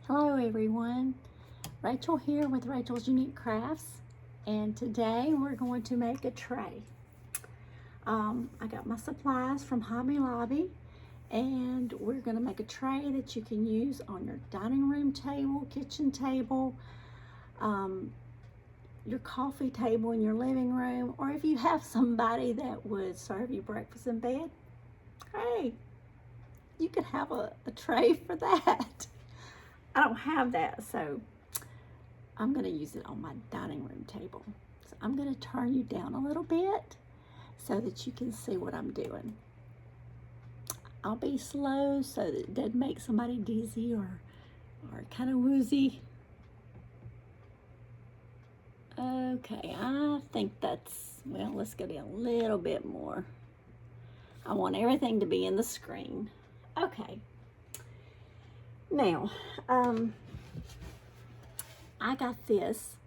Hello everyone, Rachel here with Rachel's Unique Crafts, and today we're going to make a tray. I got my supplies from Hobby Lobby, and we're going to make a tray that you can use on your dining room table, kitchen table, your coffee table in your living room, or if you have somebody that would serve you breakfast in bed, hey, you could have a tray for that. I don't have that, so I'm going to use it on my dining room table. So I'm going to turn you down a little bit so that you can see what I'm doing. I'll be slow so that it doesn't make somebody dizzy or kind of woozy. Okay, I think that's, well, let's go down a little bit more. I want everything to be in the screen. Okay. Now, I got this.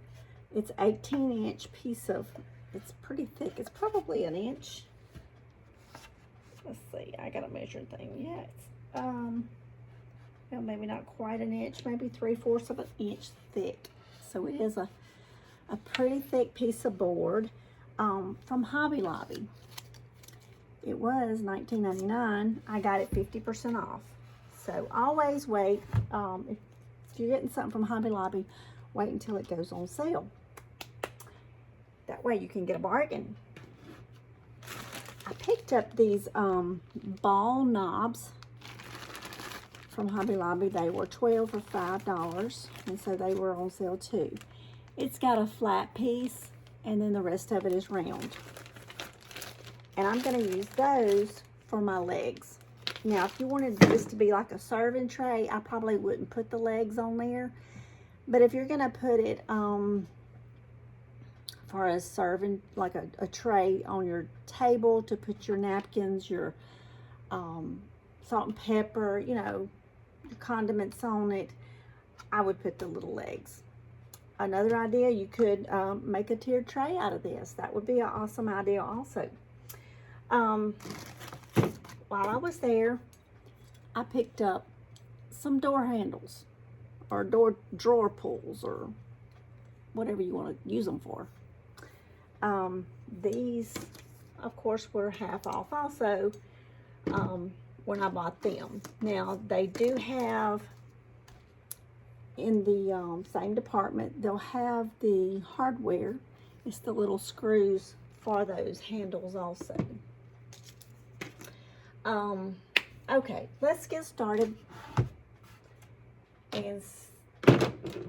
It's 18-inch piece of, it's pretty thick. It's probably an inch. Let's see, I got a measuring thing. Yeah, it's, well, maybe not quite an inch, maybe 3/4 of an inch thick. So it is a pretty thick piece of board from Hobby Lobby. It was $19.99. I got it 50% off. So always wait, if you're getting something from Hobby Lobby, wait until it goes on sale. That way you can get a bargain. I picked up these ball knobs from Hobby Lobby. They were 12 for $5, and so they were on sale too. It's got a flat piece, and then the rest of it is round. And I'm going to use those for my legs. Now, if you wanted this to be like a serving tray, I probably wouldn't put the legs on there. But if you're going to put it for a serving, like a tray on your table to put your napkins, your salt and pepper, you know, your condiments on it, I would put the little legs. Another idea, you could make a tiered tray out of this. That would be an awesome idea also. While I was there, I picked up some door handles or drawer pulls or whatever you want to use them for. These, of course, were half off also when I bought them. Now, they do have, in the same department, they'll have the hardware. It's the little screws for those handles also. Okay, let's get started and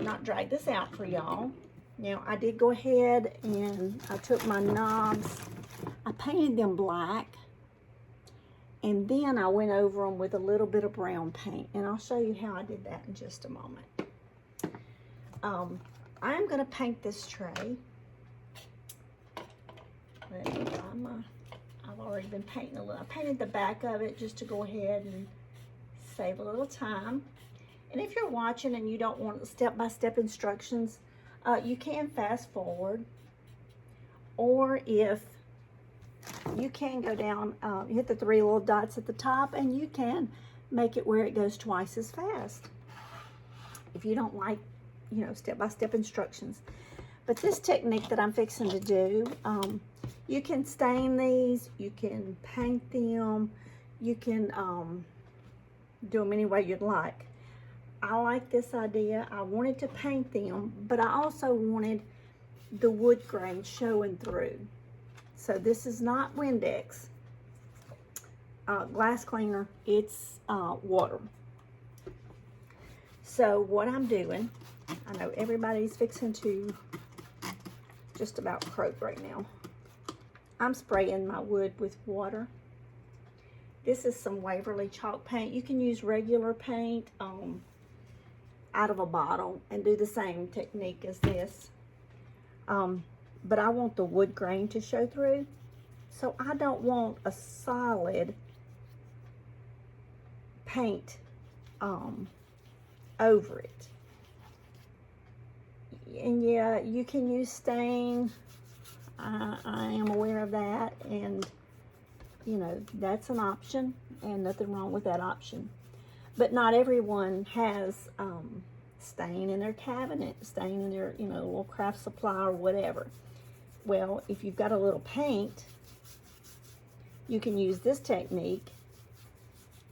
not drag this out for y'all. Now, I did go ahead and I took my knobs, I painted them black, and then I went over them with a little bit of brown paint, and I'll show you how I did that in just a moment. I'm going to paint this tray. Let me find my, I've already been painting a little. I painted the back of it just to go ahead and save a little time. And if you're watching and you don't want step-by-step instructions, you can fast forward. Or if you can go down, hit the 3 little dots at the top, and you can make it where it goes twice as fast. If you don't like, you know, step-by-step instructions. But this technique that I'm fixing to do, you can stain these, you can paint them, you can do them any way you'd like. I like this idea. I wanted to paint them, but I also wanted the wood grain showing through. So this is not Windex glass cleaner, it's water. So what I'm doing, I know everybody's fixing to just about croak right now. I'm spraying my wood with water. This is some Waverly chalk paint. You can use regular paint out of a bottle and do the same technique as this. But I want the wood grain to show through. So I don't want a solid paint over it. And yeah, you can use stain. I am aware of that, and you know, that's an option, and nothing wrong with that option. But not everyone has staying in their cabinet, staying in their, little craft supply or whatever. Well, if you've got a little paint, you can use this technique.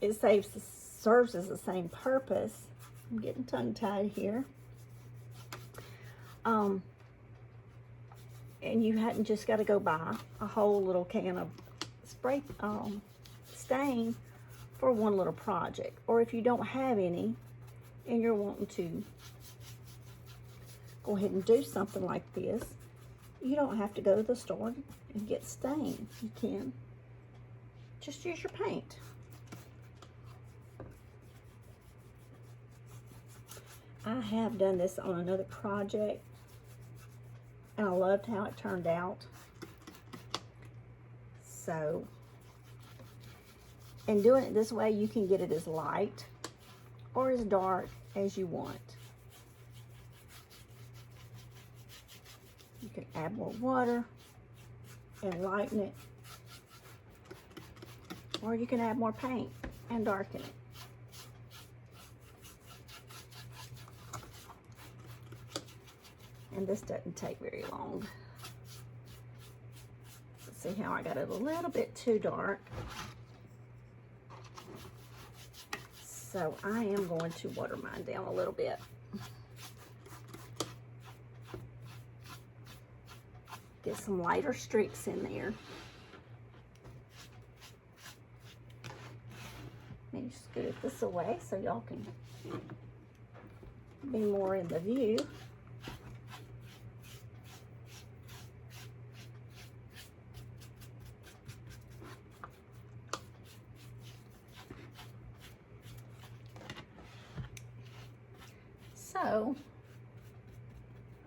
It serves as the same purpose. I'm getting tongue-tied here. And you hadn't just got to go buy a whole little can of spray stain for one little project. Or if you don't have any and you're wanting to go ahead and do something like this, you don't have to go to the store and get stain. You can just use your paint. I have done this on another project, and I loved how it turned out. So, and doing it this way, you can get it as light or as dark as you want. You can add more water and lighten it, or you can add more paint and darken it. And this doesn't take very long. See how I got it a little bit too dark. So I am going to water mine down a little bit. Get some lighter streaks in there. Maybe scoot this away so y'all can be more in the view. So,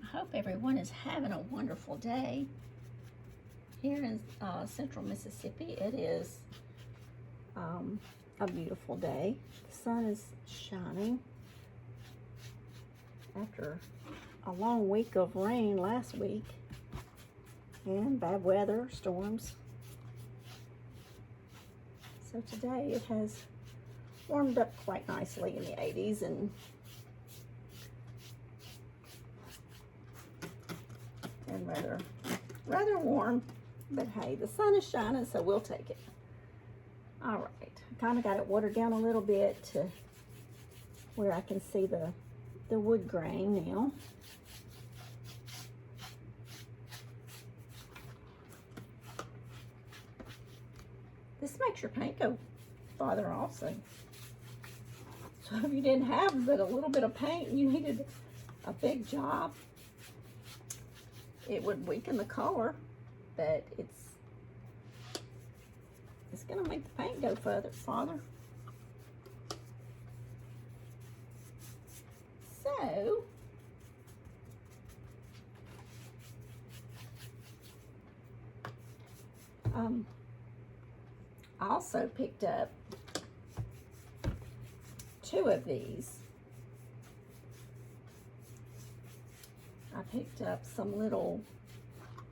I hope everyone is having a wonderful day. Here in central Mississippi, it is a beautiful day. The sun is shining after a long week of rain last week and bad weather, storms. So today it has warmed up quite nicely in the 80s and rather warm, but hey, the sun is shining, so we'll take it. All right, I kind of got it watered down a little bit to where I can see the wood grain now. This makes your paint go farther also. So if you didn't have but a little bit of paint and you needed a big job, it would weaken the color, but it's gonna make the paint go farther. So I also picked up 2 of these. I picked up some little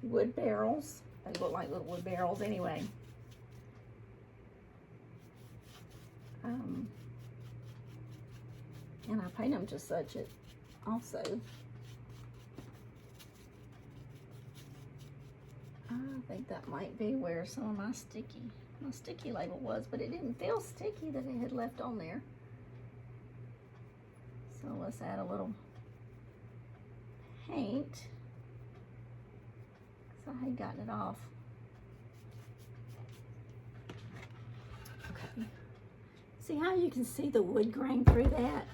wood barrels. They look like little wood barrels anyway. And I paint them to such it also. I think that might be where some of my sticky label was, but it didn't feel sticky that it had left on there. So let's add a little paint. So I had gotten it off. Okay. See how you can see the wood grain through that?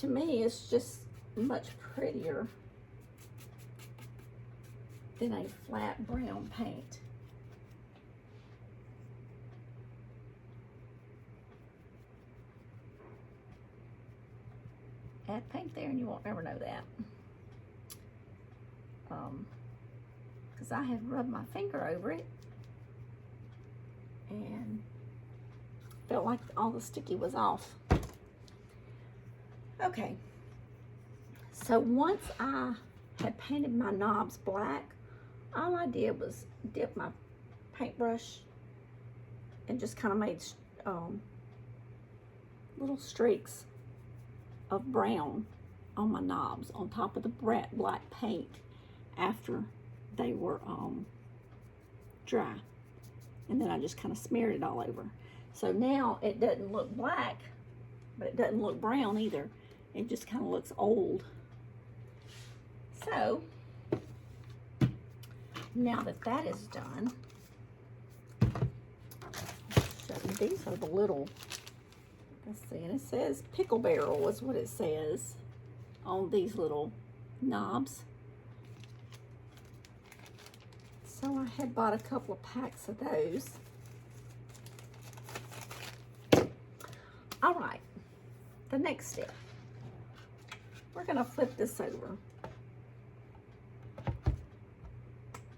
To me, it's just much prettier than a flat brown paint. Add paint there and you won't ever know that. Because I had rubbed my finger over it and felt like all the sticky was off. Okay, so once I had painted my knobs black, all I did was dip my paintbrush and just kind of made little streaks of brown on my knobs on top of the black paint after they were dry. And then I just kind of smeared it all over. So now it doesn't look black, but it doesn't look brown either. It just kind of looks old. So now that that is done, these are the little, let's see, and it says pickle barrel is what it says on these little knobs. So I had bought a couple of packs of those. All right, the next step, we're gonna flip this over.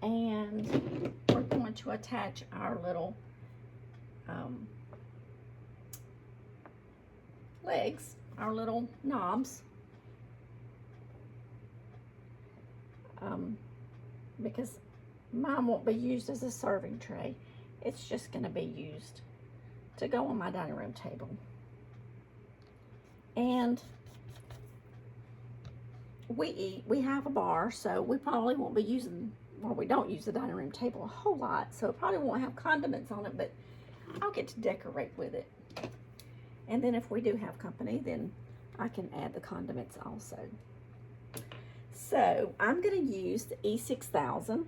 And we're going to attach our little legs, our little knobs, because mine won't be used as a serving tray. It's just going to be used to go on my dining room table. And we have a bar, so we probably won't be using, well, we don't use the dining room table a whole lot, so it probably won't have condiments on it, but I'll get to decorate with it. And then if we do have company, then I can add the condiments also. So I'm going to use the E6000.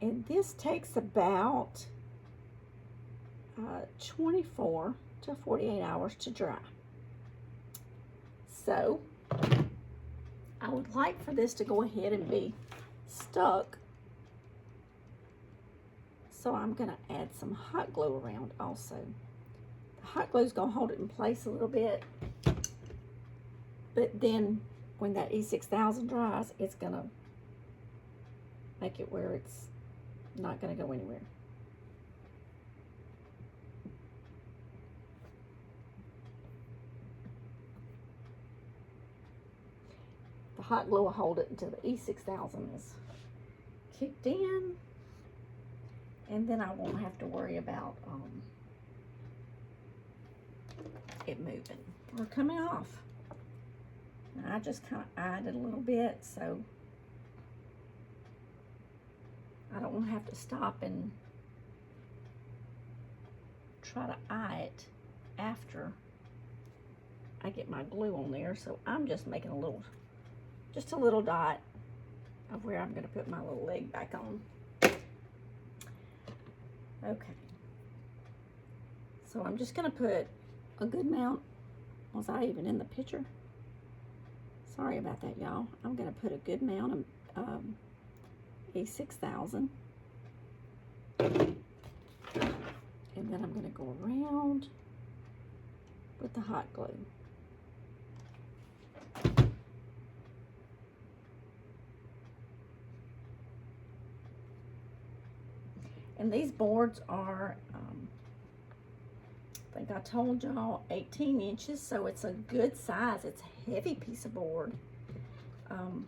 And this takes about 24 to 48 hours to dry. So I would like for this to go ahead and be stuck. So I'm going to add some hot glue around also. The hot glue is going to hold it in place a little bit. But then when that E6000 dries, it's going to make it where it's not going to go anywhere. The hot glue will hold it until the E6000 is kicked in. And then I won't have to worry about it moving or coming off. And I just kind of eyed it a little bit, so I don't want to have to stop and try to eye it after I get my glue on there. So I'm just making just a little dot of where I'm going to put my little leg back on. Okay, so I'm just going to put a good amount. Was I even in the picture? Sorry about that, y'all. I'm going to put a good amount of E6000. And then I'm going to go around with the hot glue. And these boards are, I think I told y'all, 18 inches, so it's a good size. It's a heavy piece of board. And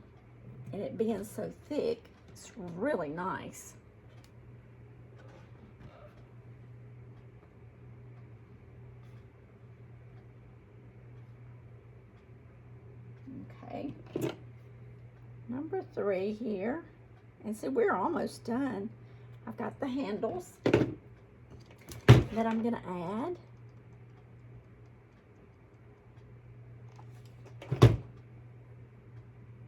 it being so thick, it's really nice. Okay. Number 3 here. And see, we're almost done. I've got the handles that I'm going to add.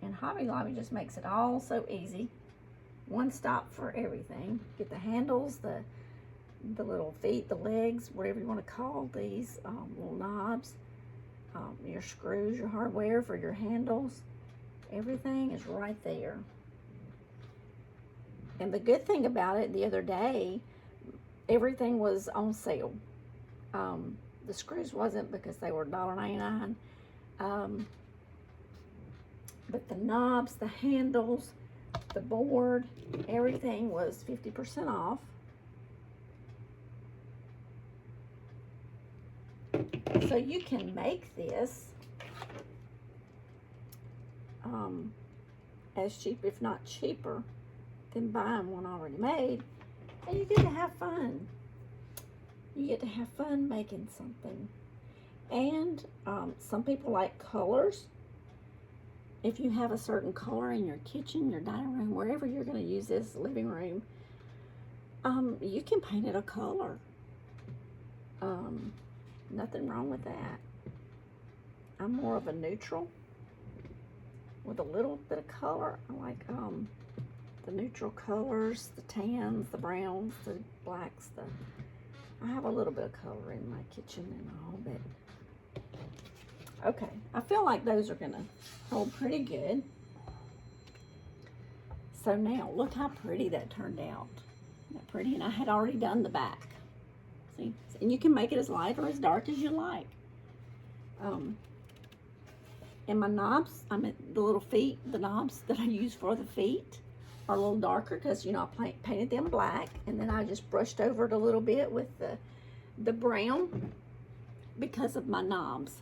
And Hobby Lobby just makes it all so easy. One stop for everything. Get the handles, the little feet, the legs, whatever you want to call these little knobs, your screws, your hardware for your handles. Everything is right there. And the good thing about it, the other day, everything was on sale. The screws wasn't because they were $1.99. But the knobs, the handles, the board, everything was 50% off. So you can make this as cheap, if not cheaper, than buying one already made, and you get to have fun. You get to have fun making something. And some people like colors. If you have a certain color in your kitchen, your dining room, wherever you're going to use this living room, you can paint it a color. Nothing wrong with that. I'm more of a neutral with a little bit of color. I like the neutral colors, the tans, the browns, the blacks. I have a little bit of color in my kitchen and all, but okay. I feel like those are gonna hold pretty good. So now, look how pretty that turned out. Isn't that pretty? And I had already done the back. See? And you can make it as light or as dark as you like. And my knobs, the little feet, the knobs that I use for the feet are a little darker because, you know, I painted them black, and then I just brushed over it a little bit with the brown because of my knobs.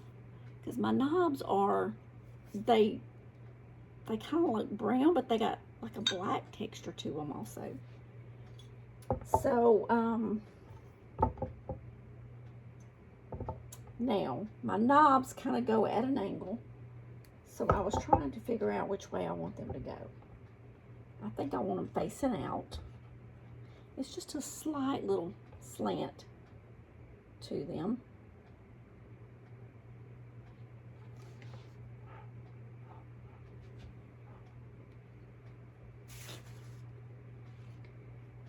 Because my knobs are, they kind of look brown, but they got like a black texture to them also. So, now my knobs kind of go at an angle. So I was trying to figure out which way I want them to go. I think I want them facing out. It's just a slight little slant to them.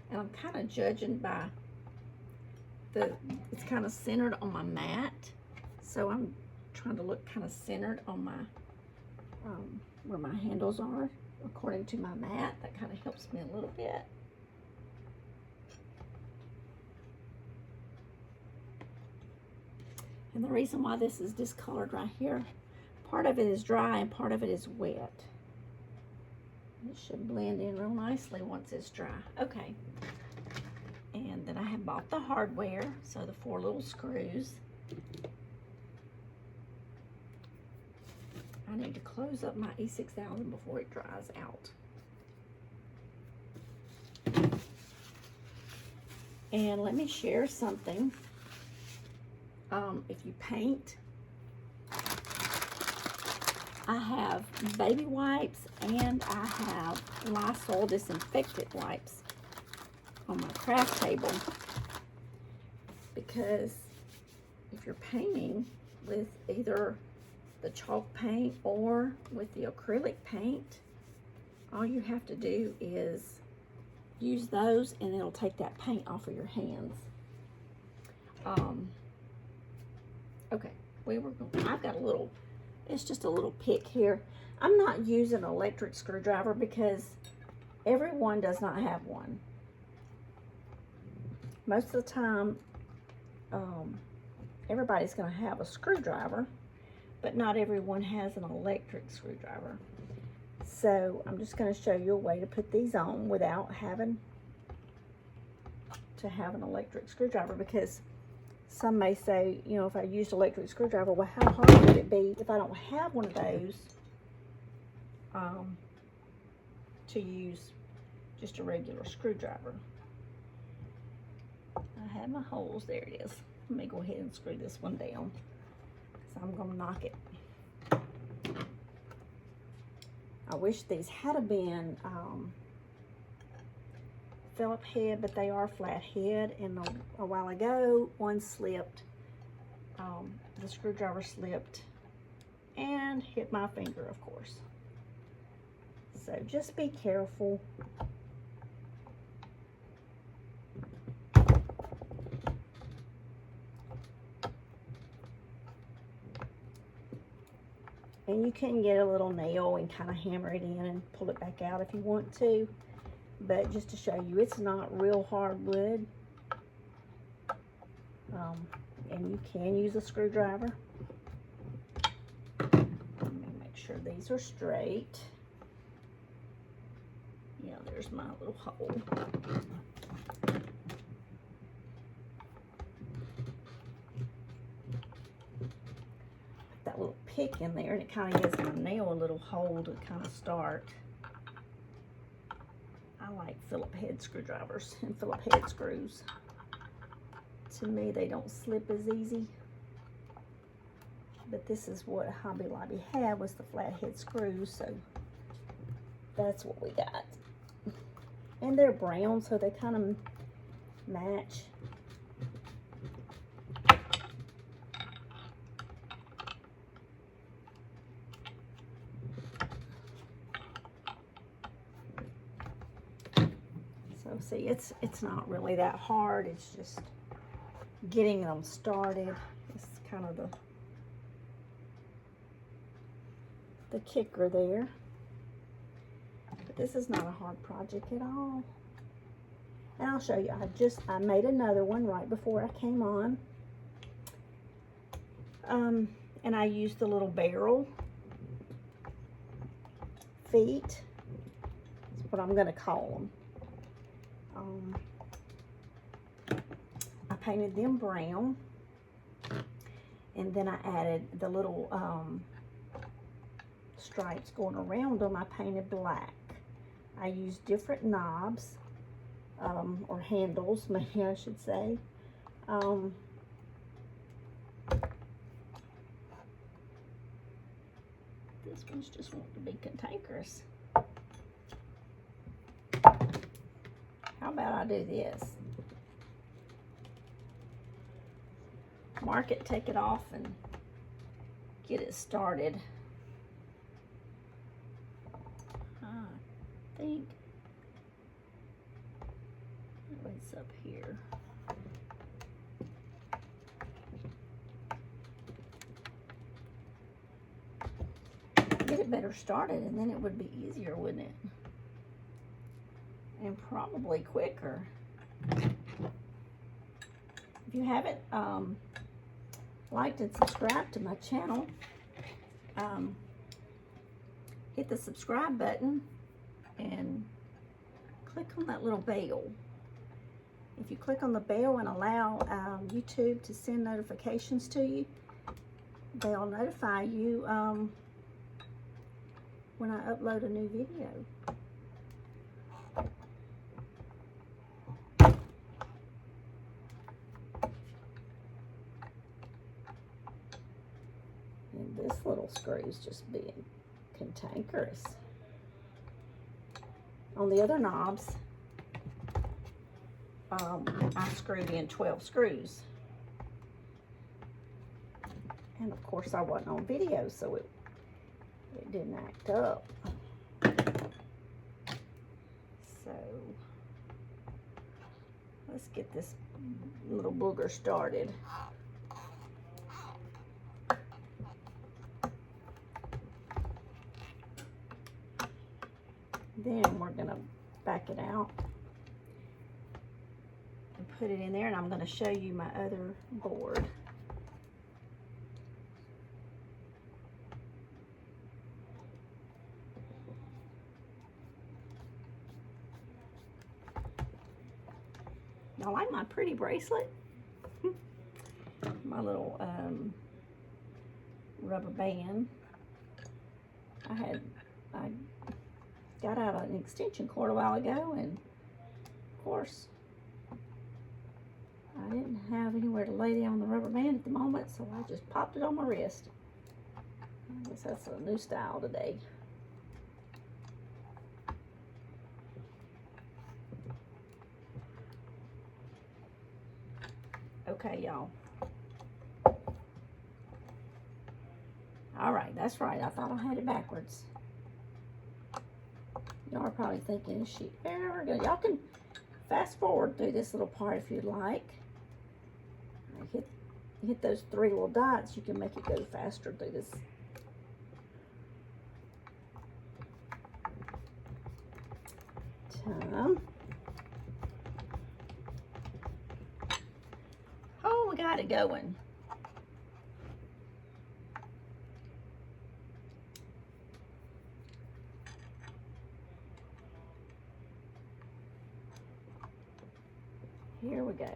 And I'm kind of judging by it's kind of centered on my mat. So I'm trying to look kind of centered on my, where my handles are, according to my mat. That kind of helps me a little bit. And the reason why this is discolored right here, part of it is dry and part of it is wet. It should blend in real nicely once it's dry. Okay. And then I have bought the hardware, so the 4 little screws. I need to close up my E6000 before it dries out. And let me share something. If you paint, I have baby wipes and I have Lysol disinfectant wipes on my craft table, because if you're painting with either the chalk paint or with the acrylic paint, all you have to do is use those and it'll take that paint off of your hands. Okay, I've got a little, it's just a little pick here. I'm not using an electric screwdriver because everyone does not have one. Most of the time, everybody's going to have a screwdriver, but not everyone has an electric screwdriver. So I'm just going to show you a way to put these on without having to have an electric screwdriver, because some may say, you know, if I used electric screwdriver, well, how hard would it be if I don't have one of those to use just a regular screwdriver? I have my holes. There it is. Let me go ahead and screw this one down, because I'm going to knock it. I wish these had been Phillip head, but they are flat head, and a while ago one slipped, the screwdriver slipped and hit my finger, of course. So just be careful. And you can get a little nail and kind of hammer it in and pull it back out if you want to. But just to show you, it's not real hard wood. And you can use a screwdriver. Let me make sure these are straight. Yeah, there's my little hole. That little pick in there, and it kind of gives my nail a little hole to kind of start. I like Phillip head screwdrivers and Phillip head screws. To me, they don't slip as easy. But this is what Hobby Lobby had, was the flathead screws, so that's what we got. And they're brown, so they kind of match. So see, it's not really that hard. It's just getting them started. It's kind of the kicker there. But this is not a hard project at all. And I'll show you. I made another one right before I came on. And I used the little barrel feet. That's what I'm going to call them. I painted them brown, and then I added the little stripes going around them. I painted black. I used different knobs, or handles, maybe I should say. This one's just wanting to be cantankerous. How about I do this? Mark it, take it off, and get it started. I think it's up here. Get it better started, and then it would be easier, wouldn't it? And probably quicker. If you haven't liked and subscribed to my channel, hit the subscribe button and click on that little bell. If you click on the bell and allow YouTube to send notifications to you, they'll notify you when I upload a new video. And this little screw's just being cantankerous. On the other knobs, I screwed in 12 screws. And of course I wasn't on video, so it didn't act up. So let's get this little booger started. Then we're gonna back it out and put it in there, and I'm gonna show you my other board. Y'all like my pretty bracelet? My little rubber band. I got out an extension cord a while ago, and of course I didn't have anywhere to lay down the rubber band at the moment, so I just popped it on my wrist. I guess that's a new style today. Okay, y'all. All right, that's right. I thought I had it backwards. Y'all are probably thinking, is she ever gonna? Y'all can fast forward through this little part if you'd like. Hit those 3 little dots. You can make it go faster through this. Oh, we got it going. Here we go.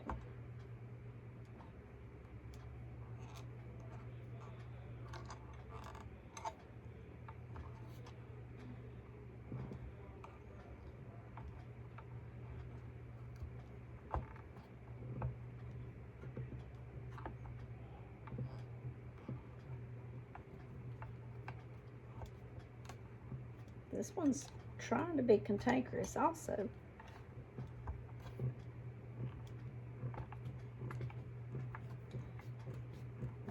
This one's trying to be cantankerous also.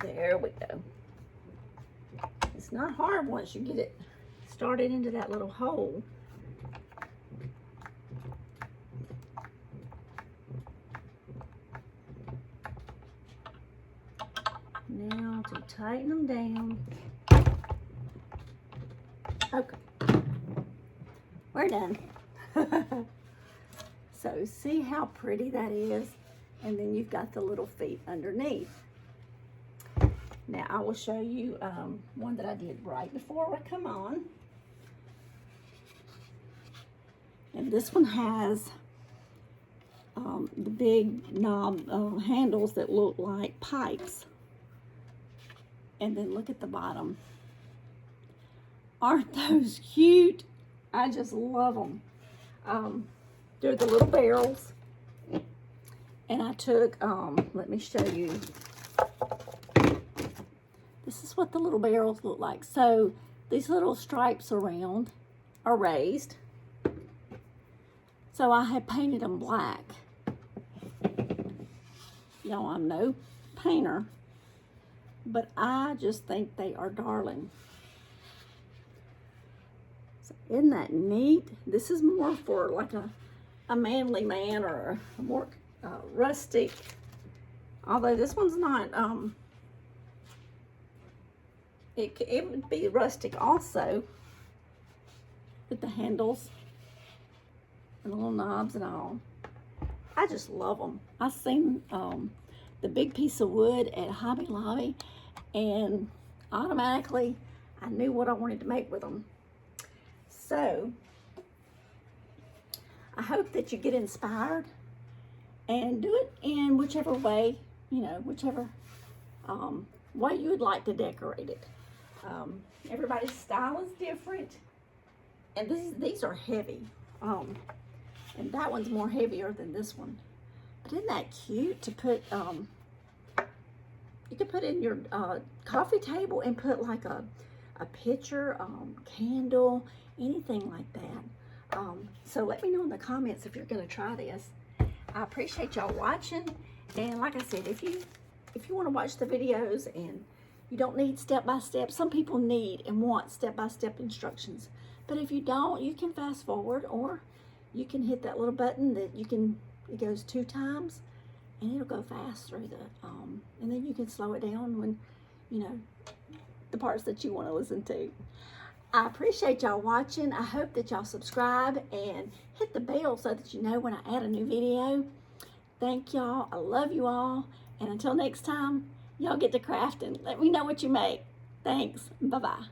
There we go. It's not hard once you get it started into that little hole. Now to tighten them down. Okay, we're done. So see how pretty that is? And then you've got the little feet underneath. Now I will show you one that I did right before I come on. And this one has the big knob handles that look like pipes. And then look at the bottom. Aren't those cute? I just love them. They're the little barrels. And I took, let me show you. This is what the little barrels look like. So these little stripes around are raised. So I have painted them black. Y'all, I'm no painter, but I just think they are darling. So isn't that neat? This is more for like a manly man or a more rustic. Although this one's not, it would be rustic also with the handles and the little knobs and all. I just love them. I seen the big piece of wood at Hobby Lobby, and automatically I knew what I wanted to make with them. So I hope that you get inspired and do it in whichever way, you know, whichever way you would like to decorate it. Everybody's style is different, and these are heavy, and that one's more heavier than this one. But isn't that cute to put? You could put in your coffee table and put like a picture, candle, anything like that. So let me know in the comments if you're going to try this. I appreciate y'all watching, and like I said, if you want to watch the videos and you don't need step-by-step, some people need and want step-by-step instructions, but if you don't, you can fast forward, or you can hit that little button that it goes 2 times and it'll go fast through the and then you can slow it down when, you know, the parts that you want to listen to. I appreciate y'all watching. I hope that y'all subscribe and hit the bell so that you know when I add a new video. Thank y'all. I love you all. And until next time, y'all get to crafting. Let me know what you make. Thanks. Bye-bye.